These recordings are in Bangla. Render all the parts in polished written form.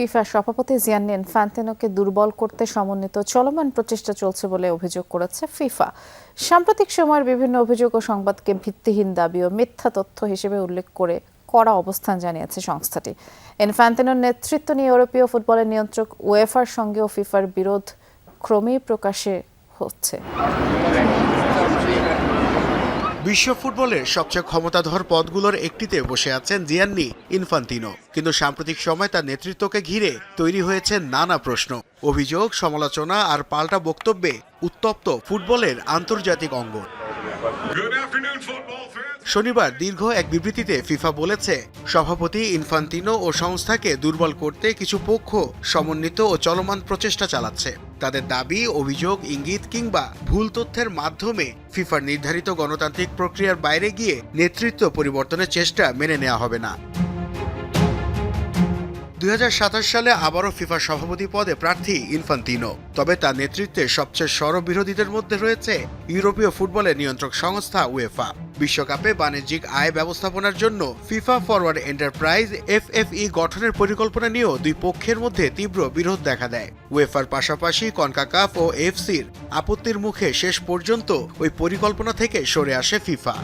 ফিফা সভাপতি জিয়ান্নি ইনফ্যান্তিনোকে দুর্বল করতে সমন্বিত চলমান প্রচেষ্টা চলছে বলে অভিযোগ করেছে ফিফা। সাম্প্রতিক সময়ের বিভিন্ন অভিযোগ ও সংবাদকে ভিত্তিহীন দাবি ও মিথ্যা তথ্য হিসেবে উল্লেখ করে কড়া অবস্থান জানিয়েছে সংস্থাটি। ইনফ্যান্তিনোর নেতৃত্ব নিয়ে ইউরোপীয় ফুটবলের নিয়ন্ত্রক উয়েফার সঙ্গেও ফিফার বিরোধ ক্রমেই প্রকাশে হচ্ছে। বিশ্ব ফুটবলের সবচেয়ে ক্ষমতাধর পদগুলোর একটিতে বসে আছেন জিয়ান্নি ইনফান্তিনো, কিন্তু সাম্প্রতিক সময় তার নেতৃত্বকে ঘিরে তৈরি হয়েছে নানা প্রশ্ন, অভিযোগ, সমালোচনা আর পাল্টা বক্তব্যে উত্তপ্ত ফুটবলের আন্তর্জাতিক অঙ্গন। শনিবার দীর্ঘ এক বিবৃতিতে ফিফা বলেছে, সভাপতি ইনফান্তিনো ও সংস্থাকে দুর্বল করতে কিছু পক্ষ সমন্বিত ও চলমান প্রচেষ্টা চালাচ্ছে। তাদের দাবি, অভিযোগ, ইঙ্গিত কিংবা ভুল তথ্যের মাধ্যমে ফিফার নির্ধারিত গণতান্ত্রিক প্রক্রিয়ার বাইরে গিয়ে নেতৃত্ব পরিবর্তনের চেষ্টা মেনে নেওয়া হবে না। 2027 সালে আবারও ফিফার সভাপতি পদে প্রার্থী ইনফান্তিনো, তবে তার নেতৃত্বে সবচেয়ে সরব বিরোধীদের মধ্যে রয়েছে ইউরোপীয় ফুটবলের নিয়ন্ত্রক সংস্থা উয়েফা। বিশ্বকাপে বাণিজ্যিক আয় ব্যবস্থাপনার জন্য ফিফা ফরওয়ার্ড এন্টারপ্রাইজ এফএফই গঠনের পরিকল্পনা নিয়েও দুই পক্ষের মধ্যে তীব্র বিরোধ দেখা দেয়। উয়েফার পাশাপাশি কনকাকাফ ও এফসির আপত্তির মুখে শেষ পর্যন্ত ওই পরিকল্পনা থেকে সরে আসে ফিফা।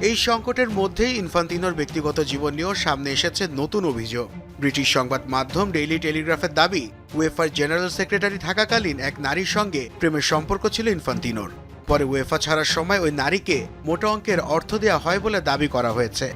এই সংকটের মধ্যেই ইনফান্তিনোর ব্যক্তিগত জীবন নিয়েও সামনে এসেছে নতুন অভিযোগ। ব্রিটিশ সংবাদ মাধ্যম ডেইলি টেলিগ্রাফের দাবি, উয়েফার জেনারেল সেক্রেটারি থাকাকালীন এক নারীর সঙ্গে প্রেমের সম্পর্ক ছিল ইনফান্তিনোর। পরে উয়েফা ছাড়ার সময় ওই নারীকে মোটা অঙ্কের অর্থ দেওয়া হয় বলে দাবি করা হয়েছে।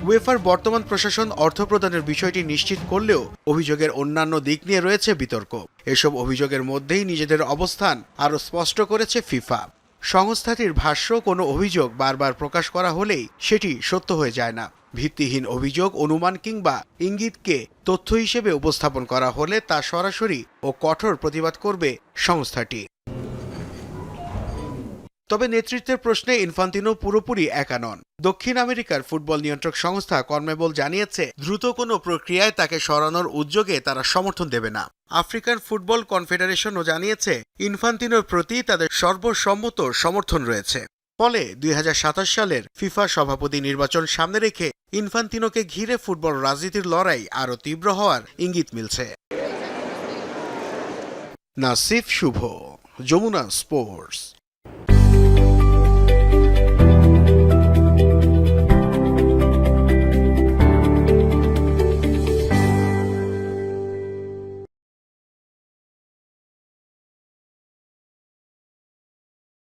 উয়েফার বর্তমান প্রশাসন অর্থ প্রদানের বিষয়টি নিশ্চিত করলেও অভিযোগের অন্যান্য দিক নিয়ে রয়েছে বিতর্ক। এসব অভিযোগের মধ্যেই নিজেদের অবস্থান আরও স্পষ্ট করেছে ফিফা। সংস্থাটির ভাষ্য, কোনো অভিযোগ বারবার প্রকাশ করা হলেই সেটি সত্য হয়ে যায় না। ভিত্তিহীন অভিযোগ, অনুমান কিংবা ইঙ্গিতকে তথ্য হিসেবে উপস্থাপন করা হলে তা সরাসরি ও কঠোর প্রতিবাদ করবে সংস্থাটি। তবে নেতৃত্বের প্রশ্নে ইনফান্তিনো পুরোপুরি একা নন। দক্ষিণ আমেরিকার ফুটবল নিয়ন্ত্রক সংস্থা কনমেবল জানিয়েছে, দ্রুত কোনো প্রক্রিয়ায় তাকে সরানোর উদ্যোগে তারা সমর্থন দেবে না। আফ্রিকান ফুটবল কনফেডারেশনও জানিয়েছে, ইনফান্তিনোর প্রতি তাদের সর্বসম্মত সমর্থন রয়েছে। ফলে 2027 সালের ফিফা সভাপতি নির্বাচন সামনে রেখে ইনফান্তিনোকে ঘিরে ফুটবল রাজনীতির লড়াই আরও তীব্র হওয়ার ইঙ্গিত মিলছে। নাসিফ শুভ, যমুনা স্পোর্টস।